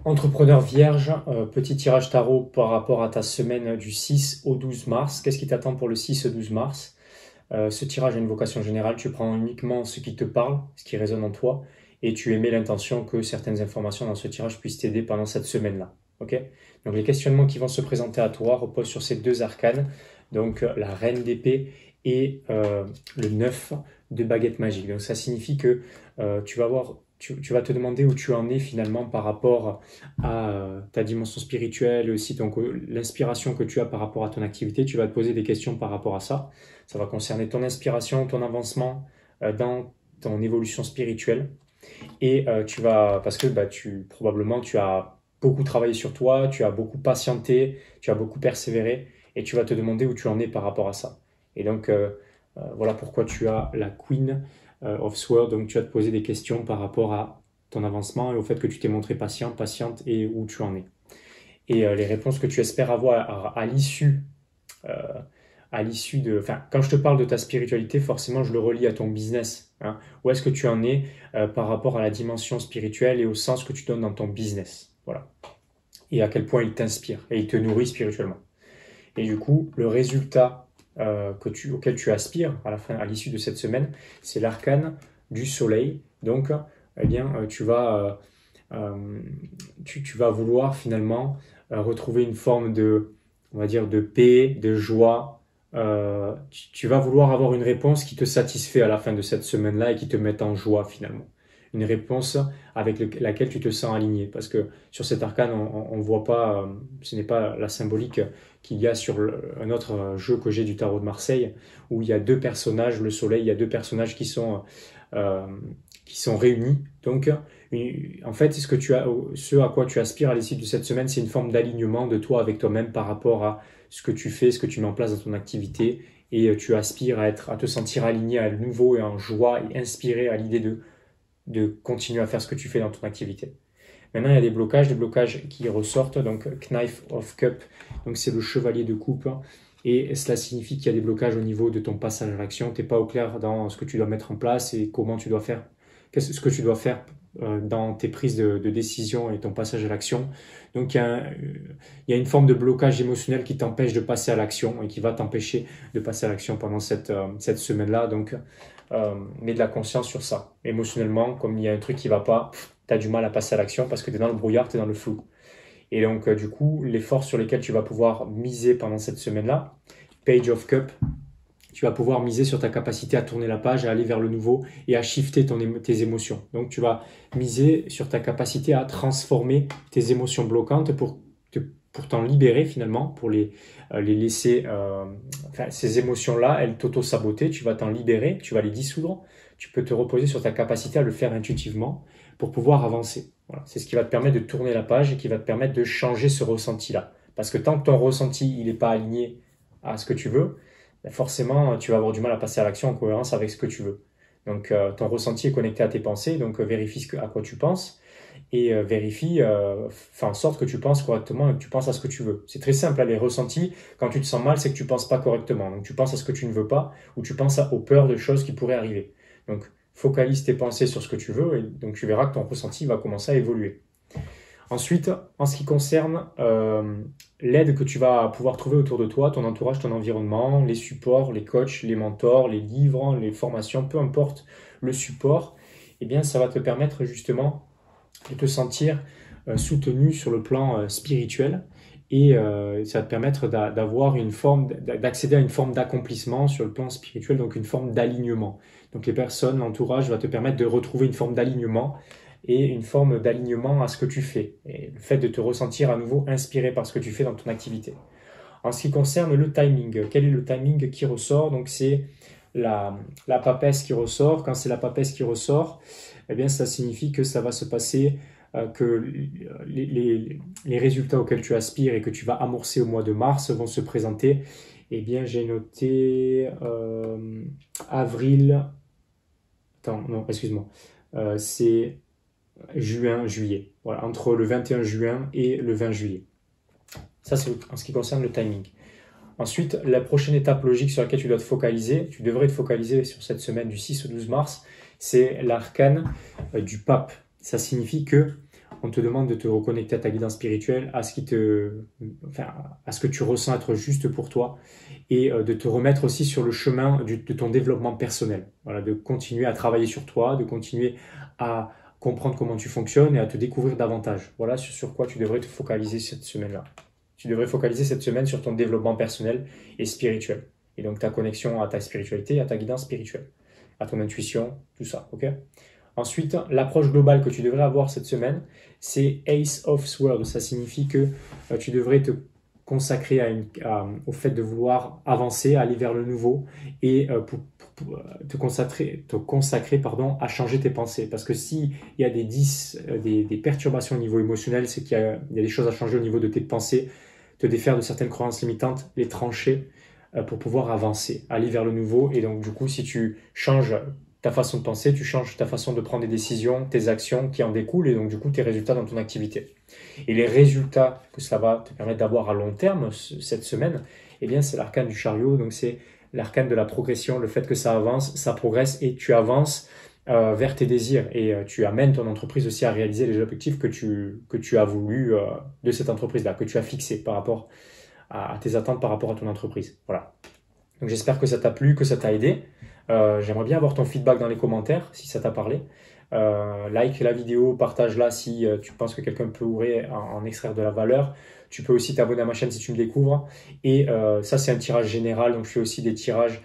Entrepreneur vierge, petit tirage tarot par rapport à ta semaine du 6 au 12 mars. Qu'est-ce qui t'attend pour le 6 au 12 mars? Ce tirage a une vocation générale. Tu prends uniquement ce qui te parle, ce qui résonne en toi, et tu émets l'intention que certaines informations dans ce tirage puissent t'aider pendant cette semaine-là. Ok? Donc les questionnements qui vont se présenter à toi reposent sur ces deux arcanes, donc la reine d'épée et le 9 de baguette magique. Donc ça signifie que tu vas voir, tu vas te demander où tu en es finalement par rapport à ta dimension spirituelle et aussi donc l'inspiration que tu as par rapport à ton activité. Tu vas te poser des questions par rapport à ça. Ça va concerner ton inspiration, ton avancement dans ton évolution spirituelle. Et parce que probablement tu as beaucoup travaillé sur toi, tu as beaucoup patienté, tu as beaucoup persévéré, et tu vas te demander où tu en es par rapport à ça. Et donc voilà pourquoi tu as la Queen of Swords, donc tu vas te poser des questions par rapport à ton avancement et au fait que tu t'es montré patient, patiente et où tu en es. Et les réponses que tu espères avoir à l'issue enfin, quand je te parle de ta spiritualité, forcément, je le relie à ton business. Hein. Où est-ce que tu en es par rapport à la dimension spirituelle et au sens que tu donnes dans ton business. Voilà. Et à quel point il t'inspire et il te nourrit spirituellement. Et du coup, le résultat auquel tu aspires à l'issue de cette semaine, c'est l'arcane du soleil. Donc, eh bien, tu vas vouloir finalement retrouver une forme on va dire, de paix, de joie. Tu vas vouloir avoir une réponse qui te satisfait à la fin de cette semaine-là et qui te met en joie finalement. Une réponse avec laquelle tu te sens aligné. Parce que sur cet arcane, on ne voit pas, ce n'est pas la symbolique qu'il y a sur un autre jeu que j'ai du tarot de Marseille, où il y a deux personnages, le soleil, il y a deux personnages qui sont réunis. Donc, en fait, ce à quoi tu aspires à l'issue de cette semaine, c'est une forme d'alignement de toi avec toi-même par rapport à ce que tu fais, ce que tu mets en place dans ton activité, et tu aspires à te sentir aligné à nouveau et en joie et inspiré à l'idée de continuer à faire ce que tu fais dans ton activité. Maintenant, il y a des blocages qui ressortent, donc Knife of Cup, donc c'est le chevalier de coupe, et cela signifie qu'il y a des blocages au niveau de ton passage à l'action, tu n'es pas au clair dans ce que tu dois mettre en place et comment tu dois faire, ce que tu dois faire dans tes prises de décision et ton passage à l'action. Donc il y a une forme de blocage émotionnel qui t'empêche de passer à l'action et qui va t'empêcher de passer à l'action pendant cette semaine-là. Donc mets de la conscience sur ça. Émotionnellement, comme il y a un truc qui va pas, tu as du mal à passer à l'action parce que tu es dans le brouillard, tu es dans le flou. Et donc du coup, les forces sur lesquelles tu vas pouvoir miser pendant cette semaine-là, Page of Cup, tu vas pouvoir miser sur ta capacité à tourner la page, à aller vers le nouveau et à shifter tes émotions. Donc tu vas miser sur ta capacité à transformer tes émotions bloquantes pour t'en libérer finalement, pour les laisser, ces émotions-là, elles t'auto-saboter, tu vas t'en libérer, tu vas les dissoudre, tu peux te reposer sur ta capacité à le faire intuitivement pour pouvoir avancer. Voilà. C'est ce qui va te permettre de tourner la page et qui va te permettre de changer ce ressenti-là. Parce que tant que ton ressenti, il n'est pas aligné à ce que tu veux, forcément, tu vas avoir du mal à passer à l'action en cohérence avec ce que tu veux. Donc, ton ressenti est connecté à tes pensées, donc vérifie à quoi tu penses et fais en sorte que tu penses correctement et que tu penses à ce que tu veux. C'est très simple, les ressentis, quand tu te sens mal, c'est que tu ne penses pas correctement. Donc, tu penses à ce que tu ne veux pas ou tu penses aux peurs de choses qui pourraient arriver. Donc, focalise tes pensées sur ce que tu veux et donc tu verras que ton ressenti va commencer à évoluer. Ensuite, en ce qui concerne l'aide que tu vas pouvoir trouver autour de toi, ton entourage, ton environnement, les supports, les coachs, les mentors, les livres, les formations, peu importe le support, eh bien, ça va te permettre justement de te sentir soutenu sur le plan spirituel et ça va te permettre d'accéder à une forme d'accomplissement sur le plan spirituel, donc une forme d'alignement. Donc les personnes, l'entourage va te permettre de retrouver une forme d'alignement et une forme d'alignement à ce que tu fais. Et le fait de te ressentir à nouveau inspiré par ce que tu fais dans ton activité. En ce qui concerne le timing, quel est le timing qui ressort? Donc c'est la papesse qui ressort. Quand c'est la papesse qui ressort, eh bien ça signifie que ça va se passer, que les résultats auxquels tu aspires et que tu vas amorcer au mois de mars vont se présenter. Eh bien j'ai noté avril... Attends, non, excuse-moi. C'est juin, juillet. Voilà, entre le 21 juin et le 20 juillet. Ça, c'est en ce qui concerne le timing. Ensuite, la prochaine étape logique sur laquelle tu devrais te focaliser sur cette semaine du 6 au 12 mars, c'est l'arcane du pape. Ça signifie que on te demande de te reconnecter à ta guidance spirituelle, à ce à ce que tu ressens être juste pour toi, et de te remettre aussi sur le chemin de ton développement personnel. Voilà, de continuer à travailler sur toi, de continuer à comprendre comment tu fonctionnes et à te découvrir davantage. Voilà sur quoi tu devrais te focaliser cette semaine-là. Tu devrais focaliser cette semaine sur ton développement personnel et spirituel. Et donc ta connexion à ta spiritualité, à ta guidance spirituelle, à ton intuition, tout ça, ok? Ensuite, l'approche globale que tu devrais avoir cette semaine, c'est Ace of Swords. Ça signifie que tu devrais te consacrer au fait de vouloir avancer, aller vers le nouveau et te consacrer à changer tes pensées. Parce que s'il y a des perturbations au niveau émotionnel, c'est qu'il y a des choses à changer au niveau de tes pensées, te défaire de certaines croyances limitantes, les trancher pour pouvoir avancer, aller vers le nouveau. Et donc, du coup, si tu changes ta façon de penser, tu changes ta façon de prendre des décisions, tes actions qui en découlent et donc du coup tes résultats dans ton activité. Et les résultats que cela va te permettre d'avoir à long terme cette semaine, eh bien c'est l'arcane du chariot, donc c'est l'arcane de la progression, le fait que ça avance, ça progresse et tu avances vers tes désirs et tu amènes ton entreprise aussi à réaliser les objectifs que tu as voulu de cette entreprise-là, que tu as fixé par rapport à tes attentes par rapport à ton entreprise. Voilà. Donc j'espère que ça t'a plu, que ça t'a aidé. J'aimerais bien avoir ton feedback dans les commentaires si ça t'a parlé. Like la vidéo, partage-la si tu penses que quelqu'un pourrait en extraire de la valeur. Tu peux aussi t'abonner à ma chaîne si tu me découvres. Et ça, c'est un tirage général. Donc, je fais aussi des tirages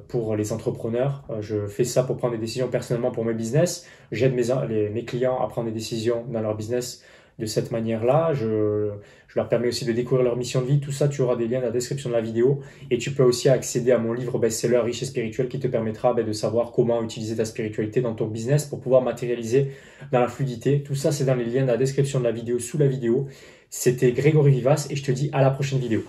pour les entrepreneurs. Je fais ça pour prendre des décisions personnellement pour mes business. J'aide mes clients à prendre des décisions dans leur business de cette manière-là. Je leur permets aussi de découvrir leur mission de vie. Tout ça, tu auras des liens dans la description de la vidéo. Et tu peux aussi accéder à mon livre best-seller Riche et spirituel qui te permettra de savoir comment utiliser ta spiritualité dans ton business pour pouvoir matérialiser dans la fluidité. Tout ça, c'est dans les liens dans la description de la vidéo, sous la vidéo. C'était Grégory Vivas et je te dis à la prochaine vidéo.